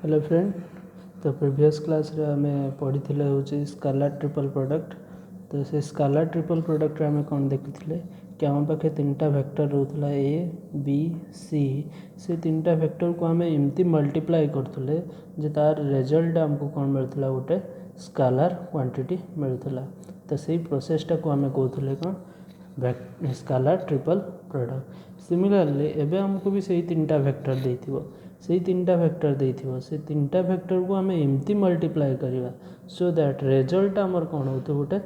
Hello friend. तो previous class रे आमे पढ़ी हूँ स्केलर ट्रिपल प्रोडक्ट। तो से स्केलर ट्रिपल प्रोडक्ट रे आमे कौन देखी कि आम पाखे तीनटा वेक्टर रोला ए बी सी। से तीनटा वेक्टर को आमे एमती मल्टीप्लाई करथुले जे तार रिजल्ट आमको कौन मिलता गोटे स्केलर क्वांटिटी मिलता। तो सही प्रोसेसटा को आमे कहथुले कौन स्केलर ट्रिपल प्रोडक्ट। सिमिलरली एबे हमको भी सही तीनटा वेक्टर देथिबो से तीनटा वेक्टर देथिबो से तीनटा वेक्टर को आमे एमती मल्टीप्लाई करवा सो दैट रिजल्ट आमर कौन हो गोटे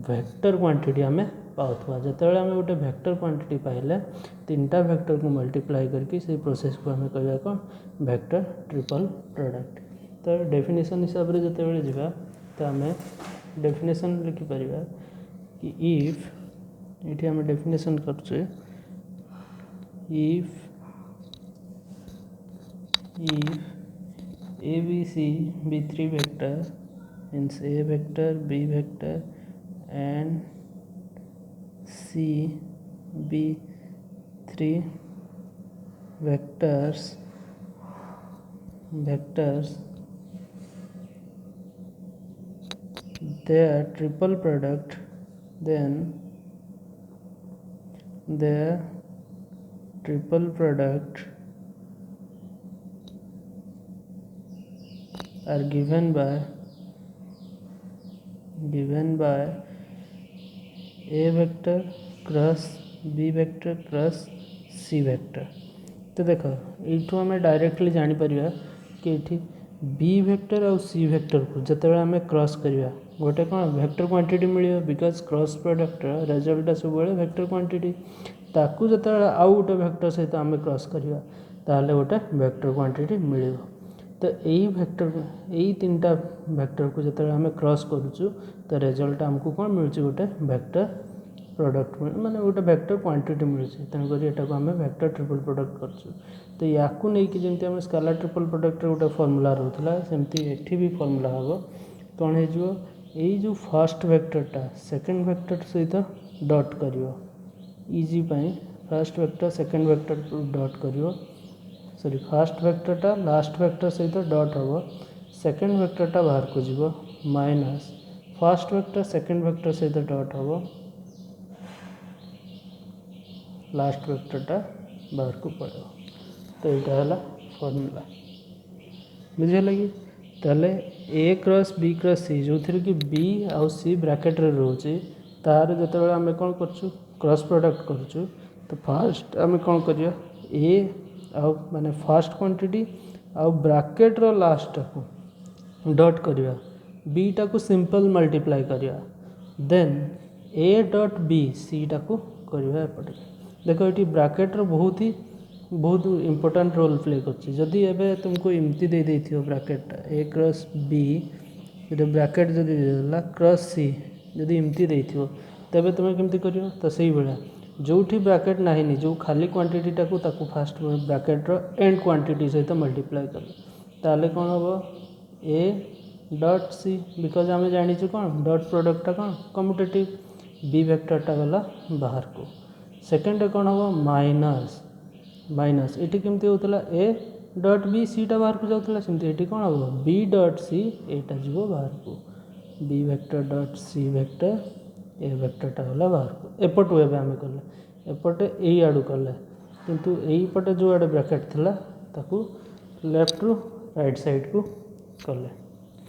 वेक्टर क्वांटिटी आमे पाउथवा। जेतेबेले आमे गोटे वेक्टर क्वांटिटी पाइले तीनटा वेक्टर को मल्टीप्लाई करके से प्रोसेस को आमे कहवा कौन वेक्टर ट्रिपल प्रोडक्ट। तो डेफिनेशन हिसाब से जेतेबेले जिबा तो आमे डेफिनेशन लिखि परिबा कि इफ ये आमे डेफिनेशन करछे if a b c be three vector means a vector b vector and c be three vectors their triple product then their triple product are given by a vector cross b vector cross c vector। तो देख you आम directly जापर कि ये B vector और C vector को जिते आम cross करवा गोटे कौन वेक्टर क्वांटिटी मिले बिकज क्रॉस प्रोडक्ट रिजल्ट सब वेक्टर क्वांटिटी ताकू जो आउ गोटे वेक्टर सहित आम क्रॉस करवा ताहले गोटे वेक्टर क्वांटिटी मिले। तो यही वेक्टर यही तीनटा वेक्टर को जो आम क्रॉस करुचु तो रिजल्ट आमको कौन मिलूँ गोटे वेक्टर प्रोडक्ट माने गोटे वेक्टर क्वांटिटी मिलूँ। तेणुक यहाँ को आम वेक्टर ट्रिपल प्रोडक्ट करछु। तो या नहीं जमी आम स्केलर ट्रिपल प्रोडक्ट गोटे फर्मूला रोला सेमती एठी भी फर्मूला हम कौन हो जो फर्स्ट वेक्टरटा सेकेंड वेक्टर सहित डॉट कर easy first vector second vector dot कर सॉरी फर्स्ट वेक्टरटा लास्ट वेक्टर सहित डॉट हम सेकेंड वेक्टरटा बाहर को जीव minus first vector second vector सहित डॉट हम लास्ट वेक्टरटा बाहर को पड़े। तो यहाँ है फर्मूला बुझे कि ताले ए क्रॉस बी क्रॉस सी जो थी कि बी आउ सी ब्रैकेट रे रोचे तार जो आम कौन कर क्रॉस प्रोडक्ट करुचु। तो फास्ट आम कौन कर ए आउ माने फर्स्ट क्वांटिटी आउ ब्रैकेट रो लास्ट को डॉट करवा बी टा को सिंपल मल्टीप्लाई करवा then A dot B C टा को करवा एपटे। देखो ये ब्रैकेट रो बहुत इंपोर्टेंट रोल प्ले करदी एवं तुमको एमती दे देथियो ब्रैकेट ए क्रॉस बी जो ब्रैकेट जो देला क्रॉस सी जदि एमती देथियो तेबे तुम केमती करियो। तो सही भाया जो ब्रैकेट नहीं जो खाली क्वांटिटीटा को ताकू फास्ट ब्रैकेट रो एंड क्वांटिटी सहित मल्टीप्लाई कर ताले कौन हम ए डॉट सी बिकज आम जाचु कौन डॉट प्रोडक्टा कौन कम्यूटेटिव बी वेक्टरटा गला बाहर को सेकेंड कौन हम माइनस माइनस ये केमती होता ए डॉट बी सी टा बाहर को जाऊला सेमती ये कौन हम बी डॉट सी एटा जीव बाहर को B vector dot C vector A वेक्टरटा गला बाहर को एपटू एवं आम कले एपटे यही आड़ू कले किंतु यही पटे जो आड़े ब्रैकेट थिला ताकू लेफ्ट रु राइट साइड को कले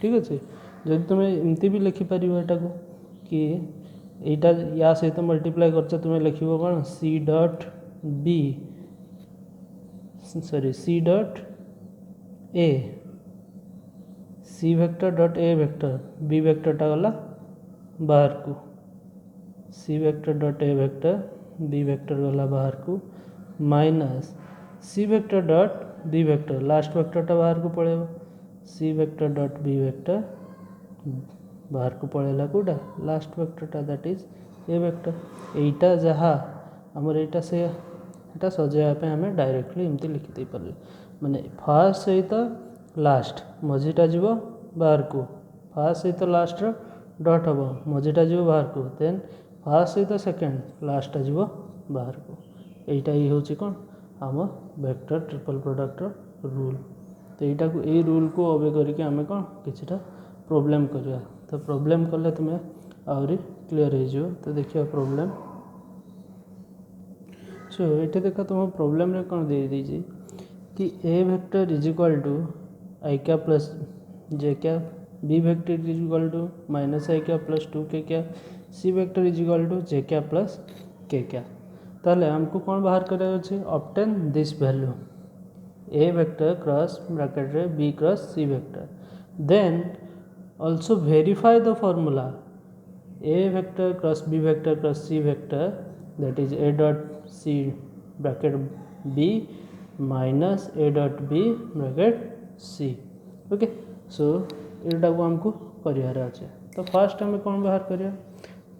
ठीक अच्छे। जब तुम एमती भी लिखिपार यहाँ को कि यहाँ या सहित मल्टीप्लाई कर तुम लिख कौन सी dot B sorry C dot A C vector dot A vector B वेक्टरटा गला बाहर को C vector dot A vector B vector गला बाहर को minus C vector dot B vector last वेक्टरटा बाहर को पड़ेगा C vector dot B vector बाहर को पड़ेगा कौटा लास्ट वेक्टरटा दैट इज ए वेक्टर एटा जहाँ आमर एटा से एटा सजाइवाई आम डायरेक्टली एमती लिखिदे पारे माने फास्ट सहित लास्ट मझीटा जीव बाहर को फास्ट सहित लास्ट डॉट हम मझीटा जीव बाहर को देन फास्ट सहित सेकेंड लास्टा जीव बाहर को यहीटा ही हूँ कौन आम वेक्टर ट्रिपल प्रोडक्ट रूल। तो यहाँ को यही रूल को ओबे करके आम कौन किछटा प्रॉब्लम करवा। तो प्रॉब्लम कले तुम्हें आहरी क्लीयर हो। तो देखिए प्रोब्लेम। सो ये देख तुम प्रोब्लेम रे कौन दे दीजिए कि A vector is equal to I क्या प्लस जे क्या, B vector is equal to minus I क्या प्लस 2 क्या, C vector is equal to J क्या प्लस के क्या। ताहले हमको कौन बाहर करा अछि obtain this value A vector cross bracket रे B cross C vector, then also verify the formula A vector cross B vector cross C vector that is a dot c bracket b minus a dot b bracket c। Okay so यहाँ को हमको करार अच्छे। तो fast आम कौन बाहर करिया,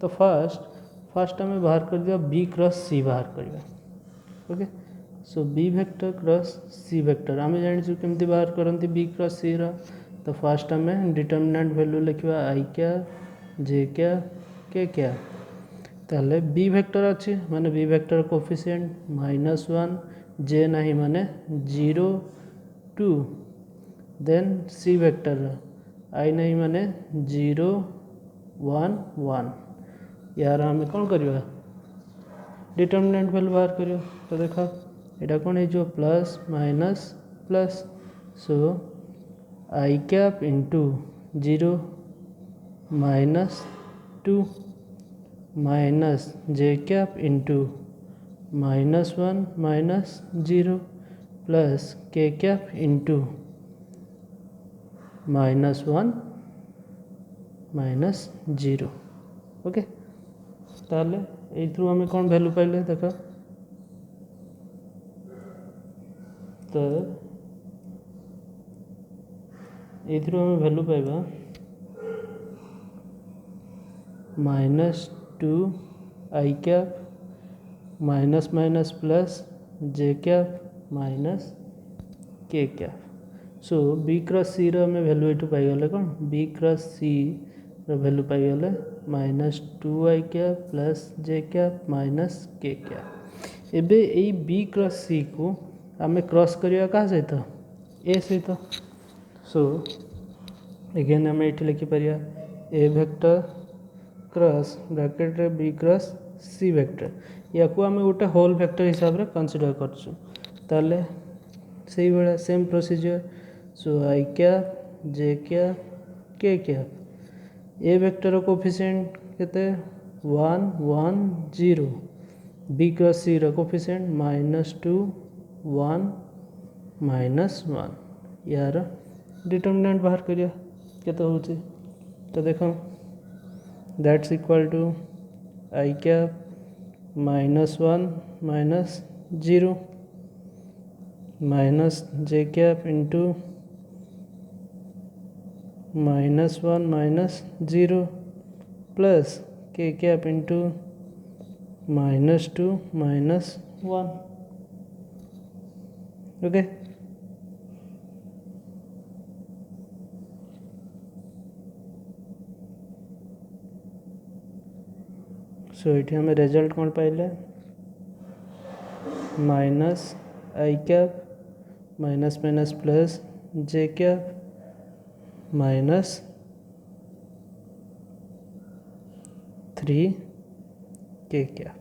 तो फास्ट आम बाहर कर दिया बी क्रॉस सी बाहर करिया। Okay so B vector cross C vector आम जानी केमती बाहर करती बी क्रॉस सी रा। तो फास्ट आम डिटर्मिनेंट वैल्यू लिखा आई क्या जे क्या के क्या। ताहले बी वेक्टर अच्छी माने बी वेक्टर कोफिशिएंट -1 जे नहीं माने 0 2, देन सी वेक्टर आई नहीं माने 0 1 1। यार आम कौन करवा डिटर्मिनेंट वैल्यू बाहर करियो। तो देख यहाँ कौन हो प्लस माइनस प्लस, सो आई cap into 0 -2 minus J cap into -1 -0 plus K cap into -1 -0। Okay ताले एथरू आम कौन वैल्यू पाइले देख, तो एथरू आम वैल्यू पाइबा -2 आई cap minus minus plus J cap minus के कैप। सो बी क्रॉस सी रो आम वैल्यू ये पाइगले कौन बी क्रॉस सी रो वैल्यू पाइगले -2 आई cap plus J cap minus के कैप। एबे यही बी क्रॉस सी को आम क्रॉस करवा क्या सहित ए सहित। सो एगेन आम ये लिखिपर ए वेक्टर क्रॉस ब्रैकेट रे बी क्रॉस सी वेक्टर या को आम गोटे होल वेक्टर हिसाब से कनसीडर करछु। ताले से भाया सेम प्रोसीजर। सो आई कैप जे कैप के कैप ए वेक्टर कोफिशिएंट केते 1 1 0, बी क्रॉस सी रो कोफिशिएंट -2 1 -1। यार डिटर्मिनेंट बाहर करिया केते होची। तो देखो that's equal to I cap -1 -0 minus J cap into -1 -0 plus K cap into -2 -1। Okay so ये आम रिजल्ट कौन पाइले minus I cap minus minus plus J cap minus 3 K cap.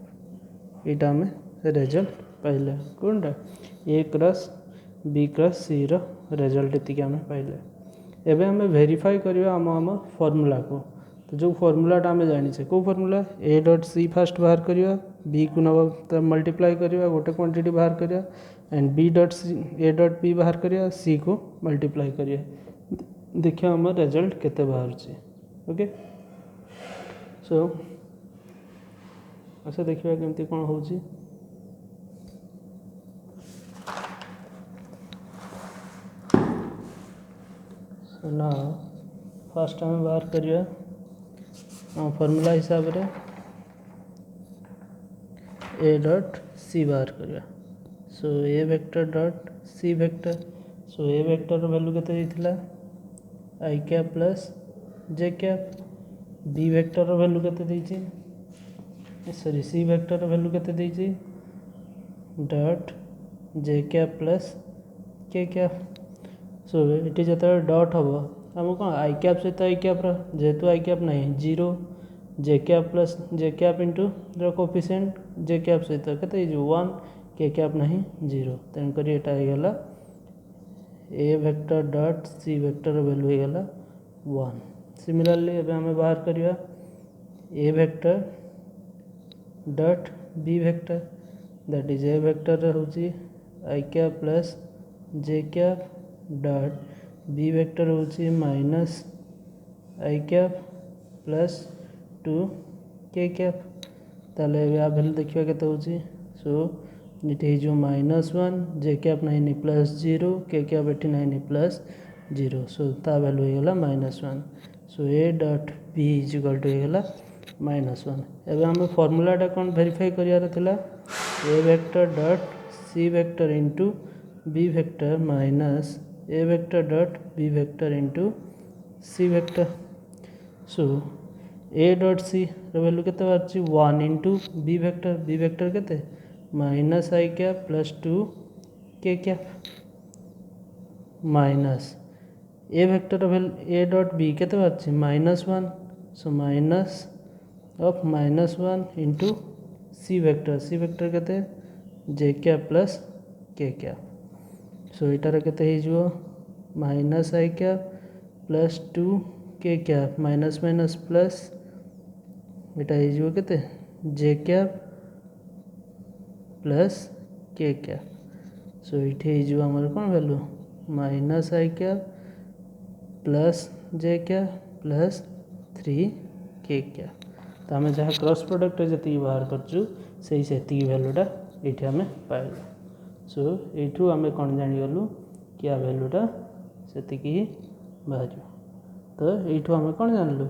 यहाँ आम रिजल्ट पाइले कौनटा A cross B cross C रो result ये आम पाइले। एबे आम वेरीफाई करवा आम फॉर्मूला को। तो जो फॉर्मूलाटा आम जाने कौ formula A dot C first बाहर करवा, बी को नवा मल्टीप्लाई करवा गोटे क्वांटिटी बाहर करवा and B dot C A dot B बाहर करवा सी को मल्टीप्लाई करवा। देखिए आम रिजल्ट केते बाहर। ओके सो अच्छा देखिए केमती कौन हो। ना फास्ट आम बाहर करवा फॉर्मूला हिसाब रे ए डॉट सी बाहर करवा। सो ए vector dot C vector, so ए वेक्टर वैल्यू केते आई cap plus J cap, B vector value केते सॉरी सी वेक्टर वैल्यू केते dot J cap plus K cap. सो ये जो डट हम आम कौन आई कैप सहित आई कैप्र जेहेतु आई कैप ना zero J cap plus J cap into coefficient J cap सहित के 1 के कैप ना जीरो तेणुक यहाँ A vector dot C vector value होगा 1। सिमिलरली एवं आम बाहर करवा A vector dot B vector that is A vector होची I cap plus J cap dot B vector होची minus I cap plus 2 K cap ताले या वैल्यू देखिए केते होची सो ये जो -1 जे कैप ना प्लस 0 के कैप एटी ना प्लस 0 सो ता वैल्यू होगा -1 so A dot B is equal to होगा -1। एवं आम फॉर्मूलाटा कौन वेरीफाई करार A vector dot C vector into B vector minus A vector dot B vector into C vector so A dot C value K 1 into B vector K minus I cap plus 2 K cap minus A vector value A dot B K -1 so minus of -1 into C vector K J cap plus K cap so इटार K minus I cap plus 2 K cap minus minus plus यहाँ के J cap plus K cap सो ये आमर कौन value minus I cap plus J cap plus 3 K cap तो आम जहाँ cross product जी बाहर करती वैल्यूटा ये आम पाइल सो यू आम कौन जागलु कि आ वैल्यूटा से ही बाहर तो यू आम कौन जानलु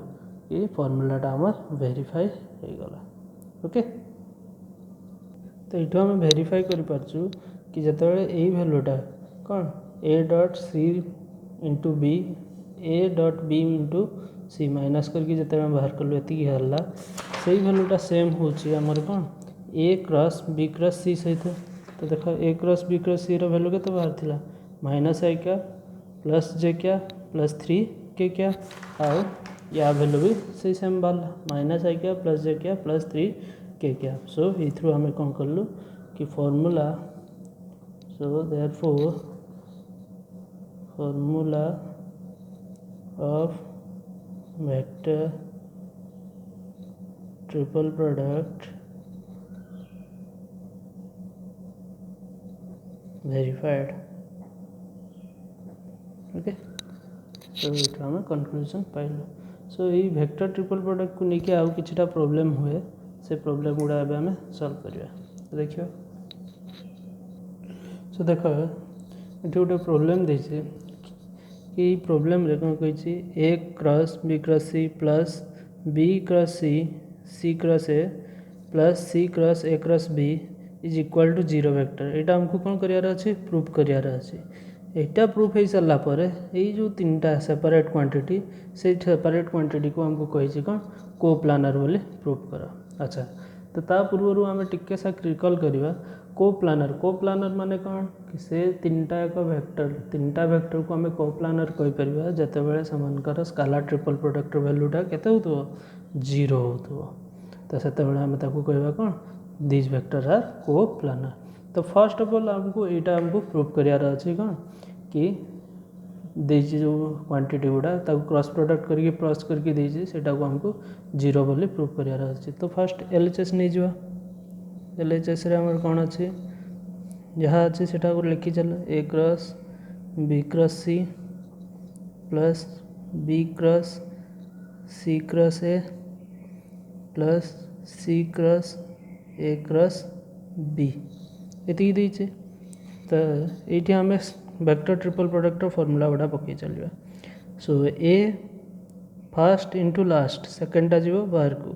कि फॉर्मूलाटा आम वेरीफाई हो गला ओके। तो ये आम वेरीफाई करूँ कि जो यही वैल्यूटा कौन ए डट सी इंटू बी ए डट बी इंटू सी माइनस करके जो बाहर कलु ये से वैल्यूटा सेम होमर कौन ए क्रॉस बी क्रॉस सी सहित तो देख ए क्रॉस बी क्रॉस सी वैल्यू के बाहर था माइनस आई क्या प्लस जे क्या प्लस 3 के क्या आउ या वैल्यू भी से सेम बाहर माइनस आई क्या प्लस जे क्या प्लस 3 के क्या सो ये आम कौन कलु कि formula so therefore formula of vector triple product verified okay. So ये आम कनक्लूजन पाइल सो ये वेक्टर ट्रिपल प्रोडक्ट को लेकिन आउ किछटा प्रॉब्लम हुए से प्रॉब्लम गुड़ा एबे आम सॉल्व करवा देखिए सो देख ये गोटे प्रोब्लेम देछे कि प्रोब्लेम रे कौन कही A cross B cross C plus B cross C cross A plus C cross A cross B is equal to 0 vector यहाँ आमको कौन करार अच्छे प्रूफ करार अच्छे यहाँ प्रूफ हो सारा पर यही जो 3टा सेपरेट क्वांटिटी से सेपरेट क्वांटिटी को आमको कही कौन को प्लानर बोली प्रूफ कर अच्छा तो ता पूर्व आम टिके सा रिकल करवा को प्लानर माने कौन कि से 3टा एक वेक्टर 3टा वेक्टर को आम को प्लानर कहीपर जिते से स्केलर ट्रिपल प्रोडक्ट वैल्यूटा केते हो 0 हो तो से आम कहवा कौन दिस वेक्टर आर को प्लानर तो फर्स्ट ऑफ ऑल आमको यहाँ आमको प्रूफ करार अच्छे कौन कि देजी जो क्वांटिटी गुड़ा क्रॉस प्रोडक्ट करके प्लस करके देजी सेटा को हमको 0 बोली प्रूफ करार अच्छे तो फर्स्ट एलएचएस नहीं जावा एलएचएस रे हमर कौन अच्छे जहाँ अच्छे सेटा को लिखी चल A cross B cross C plus B cross C cross A plus C cross A cross B ये देचे तो ये आम वेक्टर ट्रिपल प्रोडक्ट फॉर्मूला गुड़ा पकई चलवा सो ए फर्स्ट इंटू लास्ट सेकेंडटा जीव बाहर को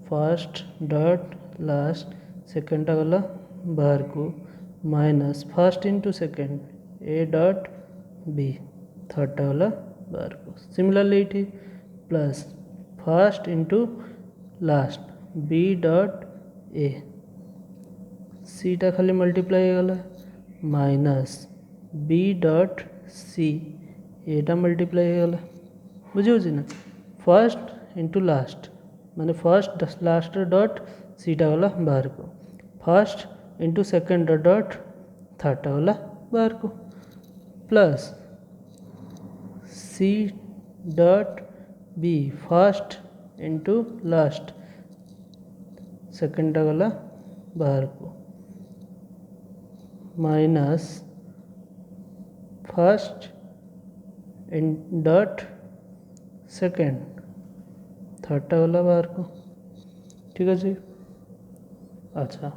फर्स्ट डट लास्ट सेकेंडटा गला बाहर को minus first into second A dot B थर्डटा गला बाहर को सिमिलरली ये plus first into last B dot A सीटा खाली मल्टीप्लाई गला माइनस बी डट सी एटा मल्टीप्लाई होगा बुझे ना फर्स्ट इंटू लास्ट माने फर्स्ट लास्ट डॉट सीटा गला बाहर को फर्स्ट इंटू सेकेंड डॉट थर्डटा गला बाहर को plus C dot B first into last सेकेंडटा गला बाहर को minus first in dot second थर्डटा गला बाहर को ठीक अच्छे। अच्छा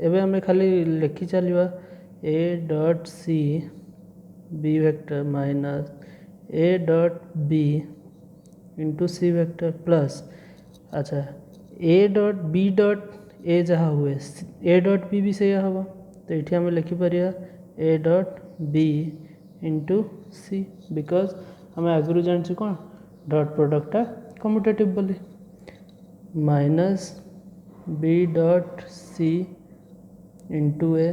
एबे हमें खाली लिखी चलवा A dot C B vector minus A dot B into C vector plus अच्छा A dot B dot A जहाँ हुए ए डॉट बी भी से हम तो ये आम लिखिपर A dot B into C because आम आगु जानूँ कौन डॉट प्रोडक्टा कम्यूटेटिव बोली minus B dot C into A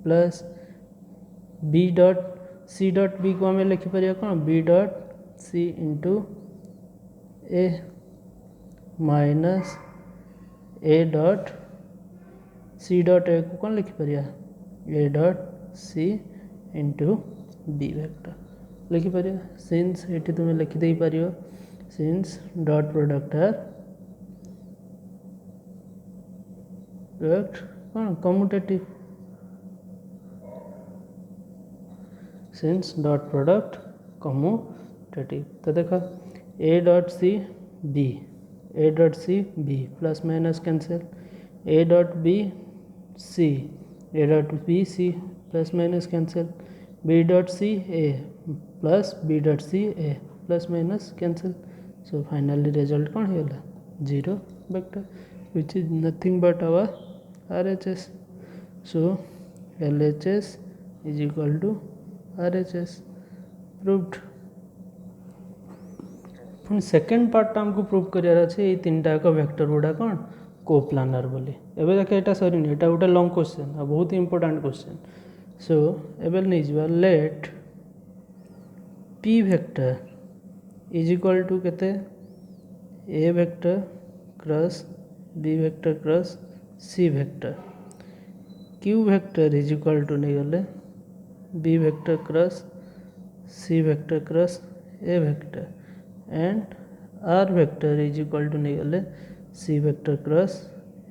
plus B dot C dot B को आम लिखिपर कौन B dot C into A minus A dot C dot A को कौन लिखिपर A dot C into B vector लिखिपर सिंस ये तुम्हें लिखिदे पार सिंस डॉट प्रोडक्ट आर कौन commutative since dot product commutative तो देख A dot C B A dot C B plus minus cancel A dot B C A dot B C plus minus cancel B dot C A plus B dot C A plus minus cancel so finally result कौन होगा 0 vector which is nothing but our RHS so LHS is equal to RHS proved पुणी second part आमको prove करार अच्छे ये तीन टाक vector गुड़ा कौन कोप्लानर बोली एबे देख यहाँ सरी यहाँ गोटे लंग क्वेश्चन आ बहुत इंपोर्टेंट क्वेश्चन सो एबे नहीं जा let P vector is equal to केते A vector cross B vector cross C vector Q vector is equal to नहीं गले B vector cross C vector cross A vector and R vector is equal to नहीं गले C vector cross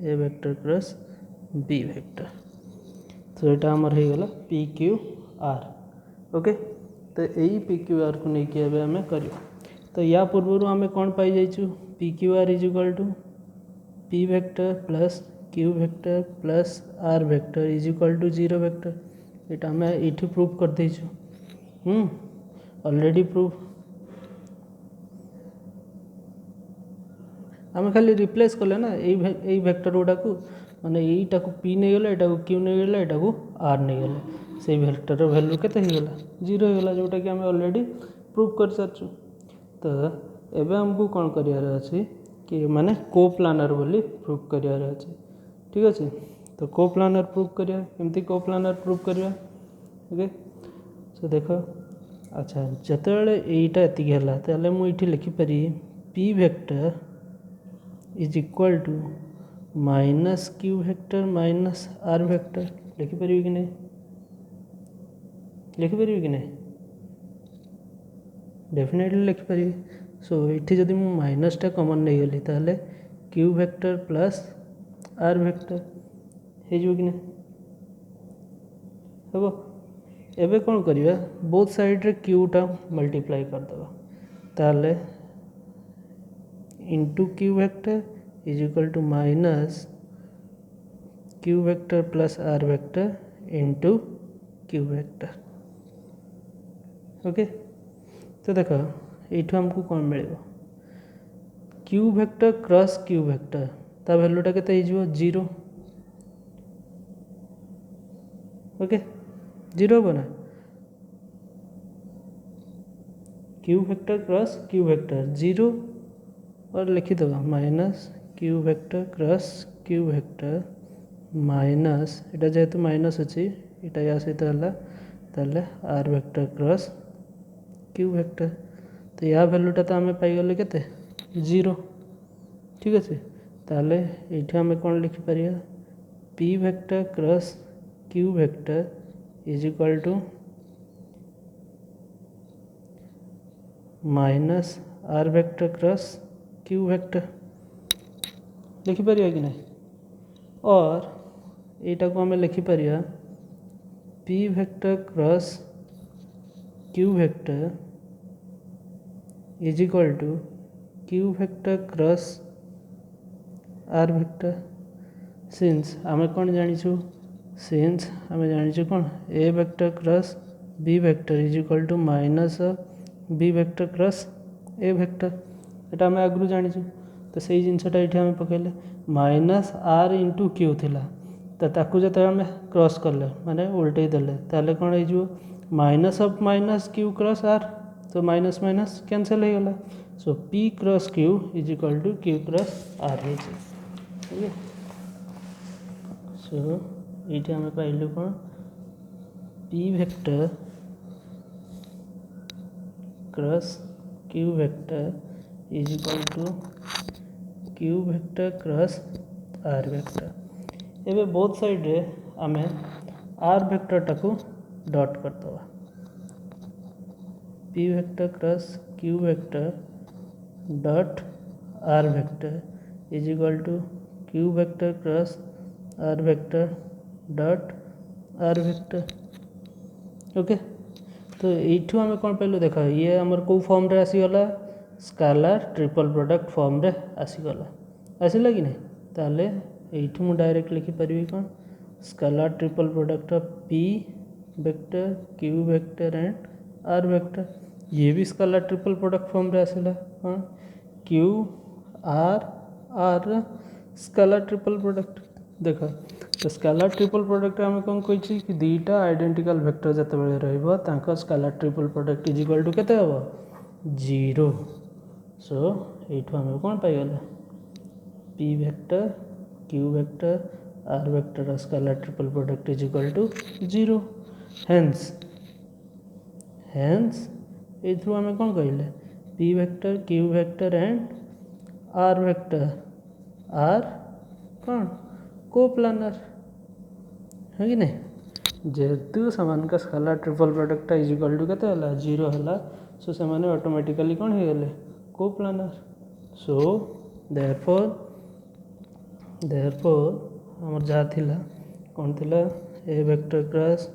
A vector cross B vector तो यहाँ आमर हो गला P Q are okay तो यही पी क्यू आर को लेकिन आम कर तो या पूर्व आम कौन पाई जाइछु P Q R is equal to P vector plus Q vector plus R vector is equal to 0 vector यहाँ आम ये प्रूफ कर देचु ऑलरेडी प्रूफ आम खाली रिप्लेस कले ना यही वेक्टर गुड़ा को माने यहीटा को पी नहीं गला यहाँ क्यू नहीं गला यहाँ को आर नहीं गला से वेक्टर वैल्यू केते हो गला 0 हो गला जोटा कि आम ऑलरेडी प्रूफ कर सारछु तो एबे हमको कौन करियार अछि कि माने कोप्लानर बोली प्रूफ करियार अछि ठीक अछि तो कोप्लानर प्रूफ करिया केमती कोप्लानर प्रूफ करिया ओके सो देखो अच्छा जतबेले एटा एति गेला ताले मु इठी लिखि पारि P vector is equal to minus Q vector minus R vector लिखिपर कि नहीं लिखिपर कि नहीं डेफिनेटली लिखिपर सो ये जदि मु माइनसटा कमन नहीं गली ताले Q vector plus R vector हो कि नहीं हम एबे कौन करिया बोथ साइड रे क्यूटा मल्टीप्लाई करदे ताले into Q vector is equal to minus Q vector plus R vector into Q vector okay तो देख ये आमको कौन मिल Q vector cross Q vector ता वैल्यूटा केते हो 0 ओके 0 बना Q vector cross Q vector 0 और लिखिदेव minus Q vector cross Q vector minus इटा जेहेतु माइनस अच्छी इटा या सहित है ताले R vector cross Q vector तो या भैल्यूटा तो आम पाइगले केते 0 ठीक अच्छे ताले ये आम कौन लिखिपर P vector cross Q vector is equal to minus R vector cross Q vector लिखिपर कि नहीं और यटा को आम लिखिपर P vector cross Q vector is equal to Q vector cross R vector since आम कौन जानिछु सिंस आम जानिछु कौन A vector cross B vector is equal to minus B vector cross A vector एटा आम आगु जानिछु तो सही जिनसटा ये आम पकड़े माइनस आर इंटू क्यू थिला तो ताकू जो आम क्रॉस कले माने उल्टे देले ताले कौन हो minus of minus Q cross R तो माइनस माइनस कैंसल हो गला so P cross Q is equal to Q cross R है ठीक है सो ये आम पाइलु कौन P vector cross Q vector is equal to Q vector cross R vector एबे बोथ साइड रे आमे आर वेक्टर टाकू डॉट करदे P vector cross Q vector dot R vector is equal to Q vector cross R vector dot R vector okay तो यू आम कौन पाइलु देख ये आमर कौ फॉर्म रे आसीगला स्केलार ट्रिपल प्रोडक्ट फॉर्म रे आसीगला आसला कि नहीं ताले यू मु डायरेक्ट लिखिपर कौन scalar triple product of P vector Q vector and R vector ये भी स्केलार ट्रिपल प्रोडक्ट फॉर्म रे आसला कौन Q R R scalar triple product देख तो स्केलार ट्रिपल प्रोडक्ट आम कौन कही कि दुईटा आइडेंटिकल वेक्टर जिते रहा scalar triple product is equal to केते हम 0 सो यू आम कौन पाइगले P vector Q vector R vector scalar triple product is equal to 0 hence hence ये आम कौन कहले P vector Q vector and R vector are कौन कोप्लानर है कि नहीं जेहेतु समान का scalar triple product is equal to केते हला 0 हला सो से माने ऑटोमेटिकली कौन हो गले कोप्लानर सो देयरफॉर हमर जहाँ थिला कौन थिला A vector cross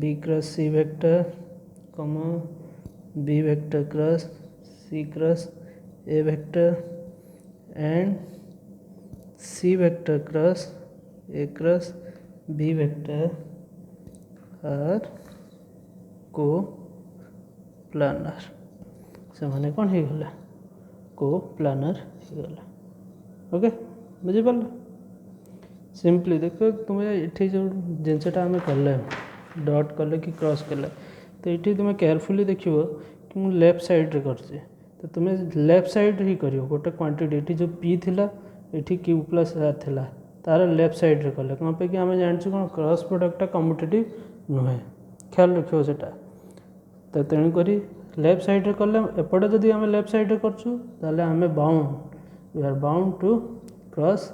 B cross C vector comma B vector cross C cross A vector and C vector cross A cross B vector are coplanar से माने कौन हो गला को प्लानर हो गला ओके बुझिपार सिंपली देख तुम्हें ये जो जिनसटा आम कले डॉट कले कि क्रॉस कले तो ये तुम्हें केयरफुली देखियो कि मुझे लेफ्ट साइड रे करछे तो तुम्हें लेफ्ट साइड ही करियो गोटे क्वांटिटी जो पी थिला ये क्यू प्लस आर थिला तार लेफ्ट साइड रे कले कौन पे कि आम जानछु कौन क्रॉस प्रोडक्टा कम्यूटेटिव नुहे ख्याल रखियो सेटा तो तेणुक लेफ्ट साइड रे कले एपटे जदि आम लेफ्ट साइड रे करछु ताले आम bound we are bound to cross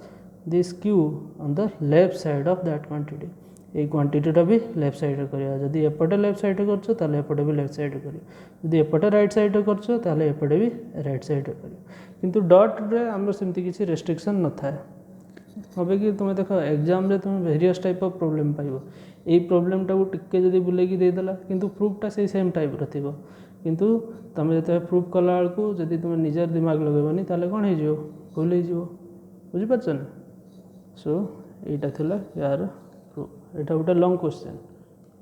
this Q on the left side of that quantity ये क्वांटिटीटा भी लेफ्ट साइड रे करिया जदि एपटे लेफ्ट साइड रे करछो ताले एपटे भी लेफ्ट साइड रे करियो जदि एपटे राइट साइड रे करछो ताले एपटे भी राइट साइड रे करियो किंतु डॉट रे हमर सेमति किछि रेस्ट्रिक्शन न थाए हबे कि तुम देख एग्जाम रे तुम वेरियस टाइप ऑफ प्रॉब्लम पाइबो ए प्रॉब्लम टा को टिके जदि बुले की देदेला किंतु प्रूफ टा से सेम टाइप रो थिबो किंतु तुम जते प्रूफ कला को जदि तुम निजर दिमाग लगेबनी ताले कोन हे जिवो भूल हे जिवो बुझि पाछन ना सो एटा थिला यार प्रूफ एटा गोटे लॉन्ग क्वेश्चन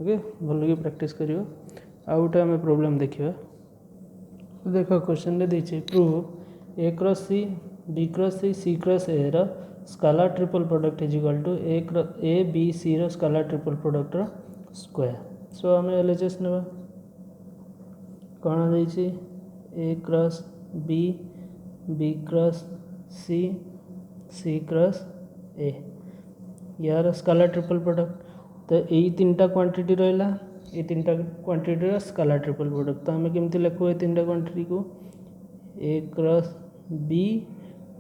ओके भल कि प्रैक्टिस करियो आ गोटे आम प्रॉब्लम देखिबा देख क्वेश्चन रे देछि proof A cross C B cross C cross A रो scalar triple product is equal to A B C रो स्केलर ट्रिपल प्रोडक्ट रो स्क्वायर सो आम एलएचएस नेबा कौन देछि A cross B B cross C cross A यार scalar triple product तो यही तीन टा क्वांटिटी रहा ये तीन टा क्वांटिटी स्केलर ट्रिपल प्रोडक्ट। तो आम केमती लिखु ये तीन टा क्वांटिटी को ए क्रॉस बी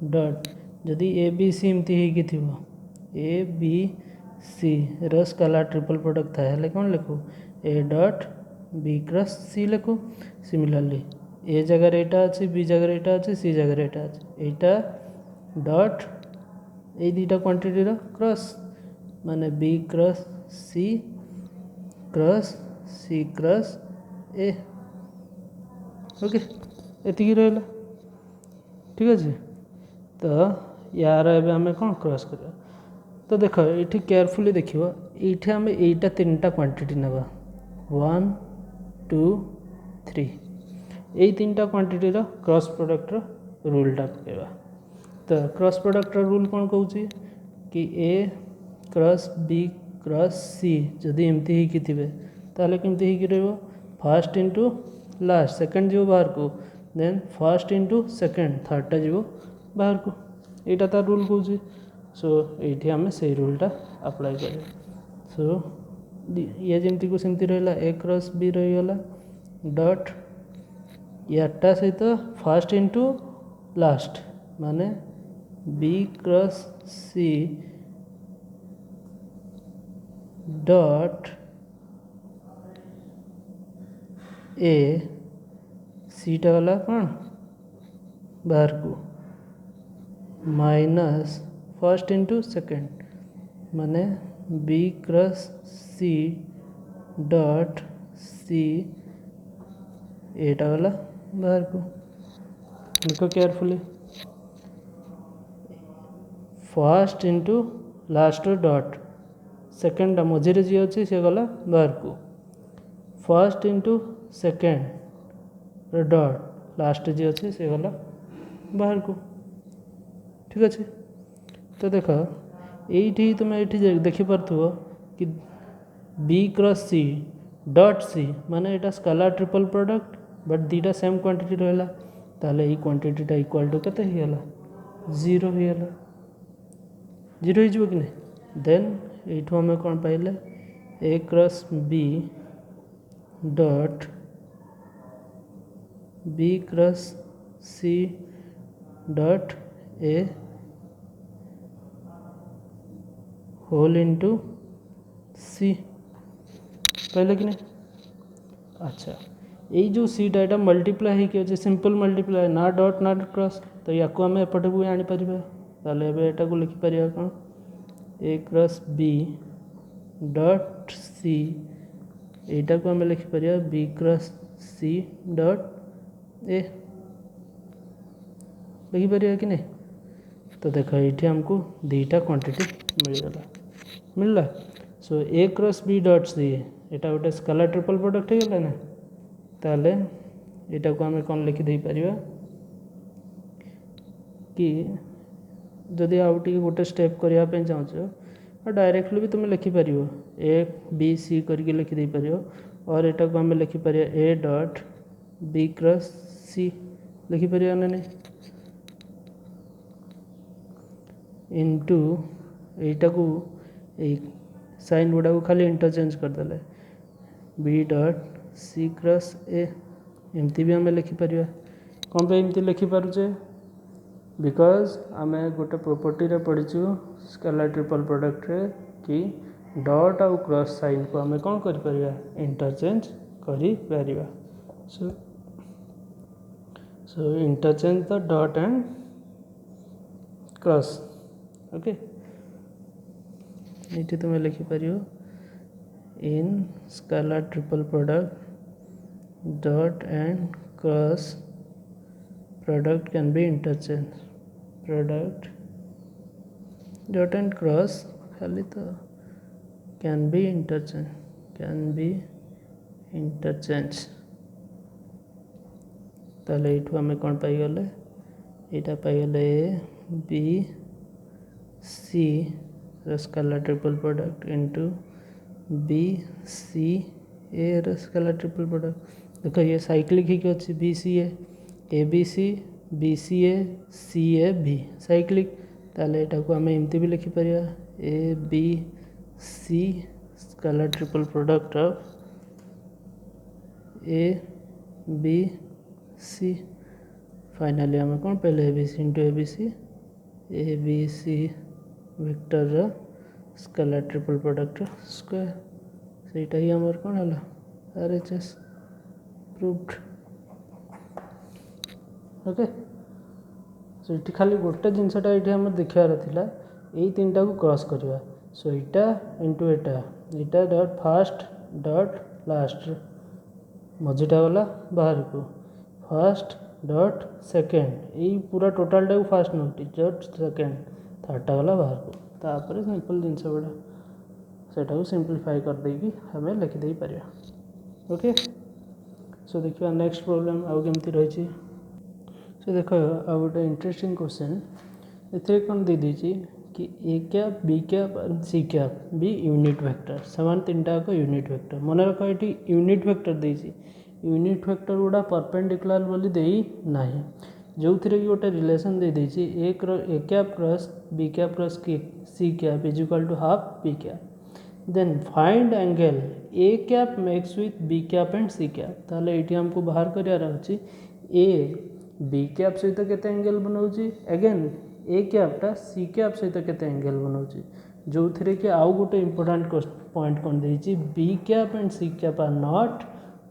डॉट जदि ए बी सी एमती होगी थी ए बी सी रो स्केलर ट्रिपल प्रोडक्ट था हेले कौन लिखु A dot B cross C लिखु। सिमिलरली ए जगह एटा अच्छी बी जगह एटा अच्छी सी जगह एटा अच्छी एटा डॉट ए दुटा क्वांटिटी क्रॉस माने B cross C cross A okay एतिकी रहा ठीक अच्छे। तो यार एबे आम कौन क्रॉस कर तो देख ये केयरफुली देख ये आम यहीटा तीन टा क्वांटिटी ना 1 2 3 यही तीन टा क्वांटिटी क्रॉस प्रोडक्ट रूलटा पकेबा। तो क्रॉस प्रोडक्ट रूल कौन कहूँ कि ए क्रॉस बी क्रॉस सी जदि एमती ही थे ताले केमती ही रहिबो फर्स्ट इंटू लास्ट सेकंड जीव बाहर को देन फर्स्ट इंटू सेकंड थर्डटा जीव बाहर को यहाँ तार रूल कहूँ। सो ये आम से रूलटा अप्लाई कर सो ये जमती को सेमती रहा ए क्रॉस बी रहीगला डॉट यारटा सहित फर्स्ट इंटू लास्ट माने B cross C dot A सीटा वाला कौन बाहर को माइनस फर्स्ट इंटू सेकेंड माने B cross C dot C एटा वाला बाहर को देखो carefully first into last dot second मझे जी अच्छे सी गला बाहर को first into second dot last जी अच्छे सी गला बाहर को ठीक अच्छे। तो देख ये तुम ये देखिपु कि B cross C dot C माने यहाँ स्केलर ट्रिपल प्रोडक्ट बट दुटा सेम क्वांटिटी रहा ताले ये क्वांटिटीटा इक्वल टू केते हो गला 0 हो गला 0 हो कि नहीं देन यू आम कौन पाइले A cross B dot B cross C dot A whole into C पहले कि नहीं। अच्छा यही जो सीटा यहाँ मल्टीप्लाई हो सिंपल मल्टीप्लाई ना डॉट ना क्रॉस तो या आम एपटे भी आनीपर ताले एटा को लिखिपर कौन A cross B dot C एटा को आम लिखिपर B cross C dot A लिखिपर कि नहीं। तो देख ये आमको दुटा क्वांटिटी मिलला so A cross B dot C एटा गोटे स्केलर ट्रिपल प्रोडक्ट हो गला ना ताले यहाँ को आम कौन लिखिदे पार कि जदि आउटे गोटे स्टेप करने चाहो डायरेक्टली भी तुम लिखिपर ए बी सी करके लिखिदे पार और यहाँ को आम लिखिपर ए डॉट बी क्रॉस सी लिखिपर ना नहीं इंटू यहाँ को साइन गुड़ा को खाली इंटरचेंज करदे B dot C cross A एमती भी आम लिखिपर कौन पे एमती लिखिपारे बिकज आम गोटे प्रॉपर्टी रे पढ़ीचु स्केलर ट्रिपल प्रोडक्ट रे कि डॉट आउ क्रॉस साइन को आम कौन कर इंटरचेंज कर so interchange the dot and cross okay ये तुम लिखिपर in scalar triple product dot and cross product can be interchange product dot and cross खाली तो कैन बी इंटरचेंज ताले ये आम कौन पाईगले यहाँ पाईगले A B C scalar triple product into B C A scalar triple product देखो ये साइक्लिक ही अच्छी B C A B C A B cyclic ताले यहाँ को आम एमती भी लिखिपर A B C scalar triple product of A B C finally आम कौन पहले A B C into A B C vector scalar triple product square सेटा ही आमर कौन है RHS प्रूव्ड ओके सो ये खाली गोटे जिनसटा ये आम देखार था यही तीन टा को क्रॉस करवा सो इटा इंटू एटा डॉट फास्ट डॉट लास्ट मझीटा गला बाहर को फास्ट डॉट सेकेंड यही पूरा टोटाल टा फास्ट नोट डॉट सेकेंड थर्डटा गला बाहर को तापर सिंपल जिनस गुड़ा सेटा को सिंप्लीफाई कर देकी हमें लिखिदे पार ओके सो देखिए नेक्स्ट प्रॉब्लम आउ केमती रही सो देख आ गोटे इंटरेस्टिंग क्वेश्चन ए कौन दे दीजिए कि ए कैप बी कैप और C cap B unit vector समान तीन टाक यूनिट वेक्टर मन रख ये यूनिट वेक्टर देसी यूनिट वेक्टर गुड़ा परपेंडिकुलर बोली देई नाही जो थी कि गोटे रिलेशन दे देछि A cap cross B cap cross C cap is equal to half B cap then find angle A cap makes with B cap and C cap ताले ये हमको बाहर करार अच्छी ए बी कैप सहित केते एंगल बनाऊँगी अगेन ए कैपटा C cap सहित केते एंगल बनाऊँगी जो थी कि आउ गोटे इंपोर्टाट पॉइंट कौन देछि B cap and C cap are not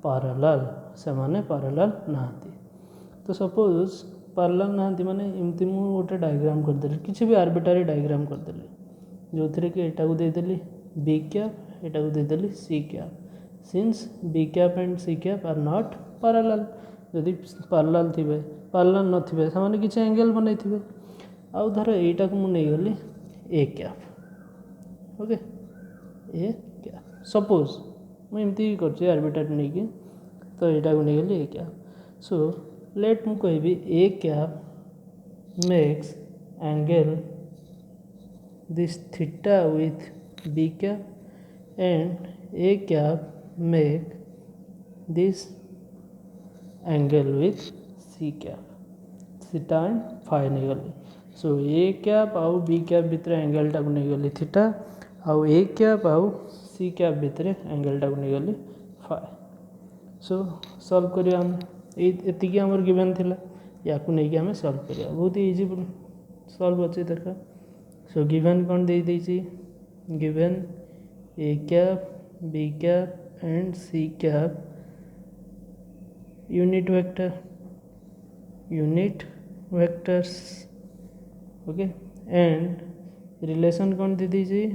parallel से माने पैरेलल नहांती तो सपोज पैरेलल नहांती माने एमती मु गोटे डायग्राम करदेली किसी भी आर्बिट्रारी डायग्राम करदेली जो थी कि एटा को देदेली बी कैप एटा को देदेली C cap since B cap and C cap are not parallel यदि पैरेलल थिबे पैरेलल नथिबे से किसी एंगल बनई थिबे आउ धर एटा को मु नहीं गली A cap okay A cap suppose मुझे कर आर्बिट्रारी नहीं कि तो यहाँ को नहीं गली ए कैप सो लेट मु कहि A cap makes angle this theta with B cap and A cap make this angle with C cap theta and phi नहीं गली सो ए कैप आउ बी कैप भितर एंगल टाक नहीं गली theta आउ ए कैप आउ सी कैप भितर एंगल टाक नहीं गली फाई सो सॉल्व करिया हम एतिकी हमर गिवन थिला या को नहीं कि हमें सॉल्व करिया बहुत इजी सॉल्व अच्छे देखा सो गिवन कौन दे दीजिए given A cap B cap and C cap unit vectors okay and relation कौन दे दीजिए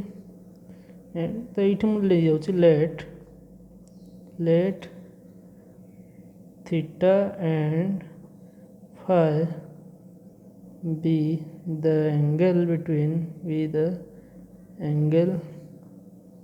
एंड तो ये मुझे ले जाऊँ let theta and phi be the angle between